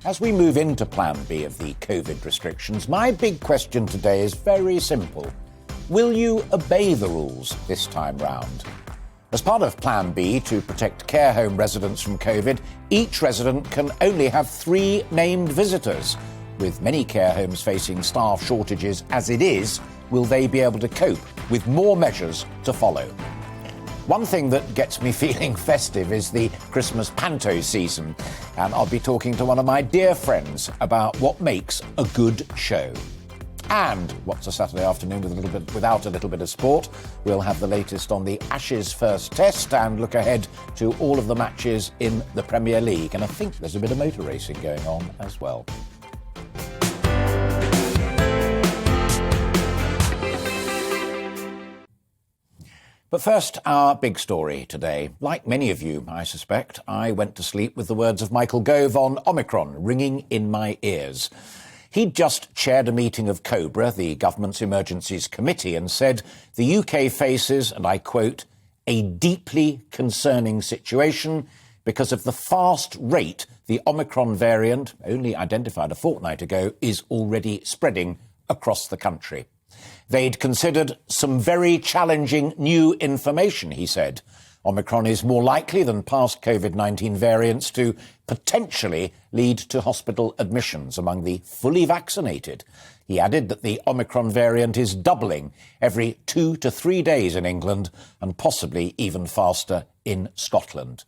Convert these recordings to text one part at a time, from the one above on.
As we move into Plan B of the COVID restrictions, my big question today is very simple. Will you obey the rules this time round? As part of Plan B to protect care home residents from COVID, each resident can only have 3 named visitors. With many care homes facing staff shortages as it is, will they be able to cope with more measures to follow? One thing that gets me feeling festive is the Christmas panto season, and I'll be talking to one of my dear friends about what makes a good show. And what's a Saturday afternoon without a little bit of sport? We'll have the latest on the Ashes first test and look ahead to all of the matches in the Premier League. And I think there's a bit of motor racing going on as well. But first, our big story today. Like many of you, I suspect, I went to sleep with the words of Michael Gove on Omicron ringing in my ears. He'd just chaired a meeting of COBRA, the government's emergencies committee, and said the UK faces, and I quote, a deeply concerning situation because of the fast rate the Omicron variant, only identified a fortnight ago, is already spreading across the country. They'd considered some very challenging new information, he said. Omicron is more likely than past COVID-19 variants to potentially lead to hospital admissions among the fully vaccinated. He added that the Omicron variant is doubling every 2 to 3 days in England and possibly even faster in Scotland.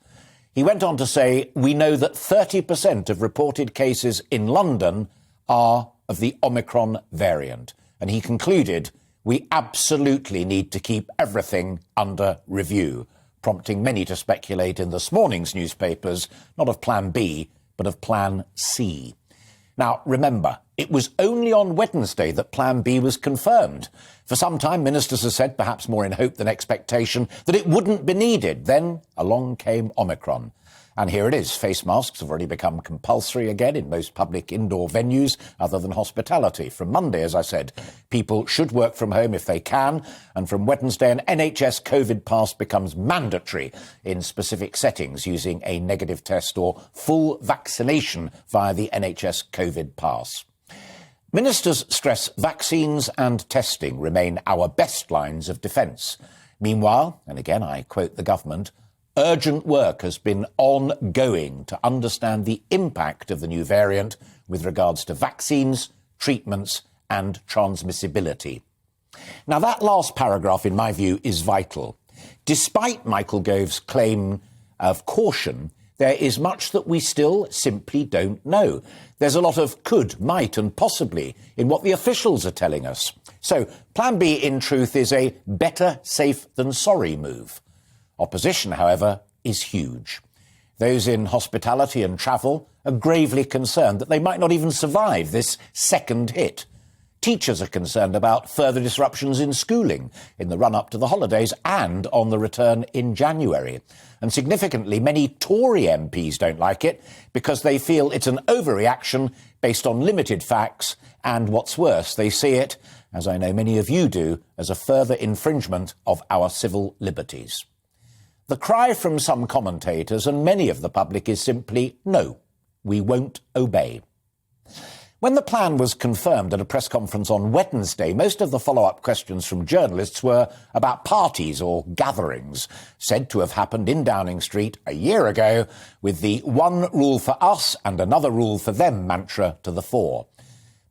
He went on to say, we know that 30% of reported cases in London are of the Omicron variant. And he concluded, we absolutely need to keep everything under review, prompting many to speculate in this morning's newspapers, not of Plan B, but of Plan C. Now, remember, it was only on Wednesday that Plan B was confirmed. For some time, ministers have said, perhaps more in hope than expectation, that it wouldn't be needed. Then along came Omicron. And here it is. Face masks have already become compulsory again in most public indoor venues other than hospitality. From Monday, as I said, people should work from home if they can. And from Wednesday, an NHS COVID pass becomes mandatory in specific settings using a negative test or full vaccination via the NHS COVID pass. Ministers stress vaccines and testing remain our best lines of defence. Meanwhile, and again I quote the government, urgent work has been ongoing to understand the impact of the new variant with regards to vaccines, treatments and transmissibility. Now, that last paragraph, in my view, is vital. Despite Michael Gove's claim of caution, there is much that we still simply don't know. There's a lot of could, might and possibly in what the officials are telling us. So Plan B, in truth, is a better safe than sorry move. Opposition, however, is huge. Those in hospitality and travel are gravely concerned that they might not even survive this second hit. Teachers are concerned about further disruptions in schooling in the run-up to the holidays and on the return in January. And significantly, many Tory MPs don't like it because they feel it's an overreaction based on limited facts and, what's worse, they see it, as I know many of you do, as a further infringement of our civil liberties. The cry from some commentators and many of the public is simply, no, we won't obey. When the plan was confirmed at a press conference on Wednesday, most of the follow-up questions from journalists were about parties or gatherings, said to have happened in Downing Street a year ago, with the one rule for us and another rule for them mantra to the fore.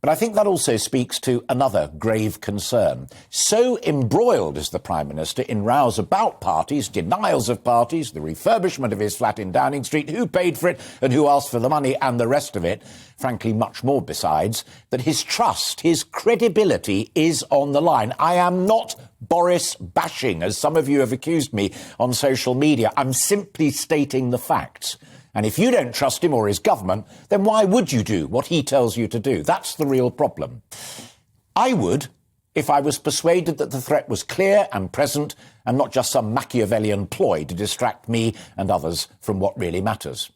But I think that also speaks to another grave concern. So embroiled is the Prime Minister in rows about parties, denials of parties, the refurbishment of his flat in Downing Street, who paid for it and who asked for the money and the rest of it, frankly much more besides, that his trust, his credibility is on the line. I am not Boris bashing, as some of you have accused me on social media. I'm simply stating the facts. And if you don't trust him or his government, then why would you do what he tells you to do? That's the real problem. I would, if I was persuaded that the threat was clear and present and not just some Machiavellian ploy to distract me and others from what really matters.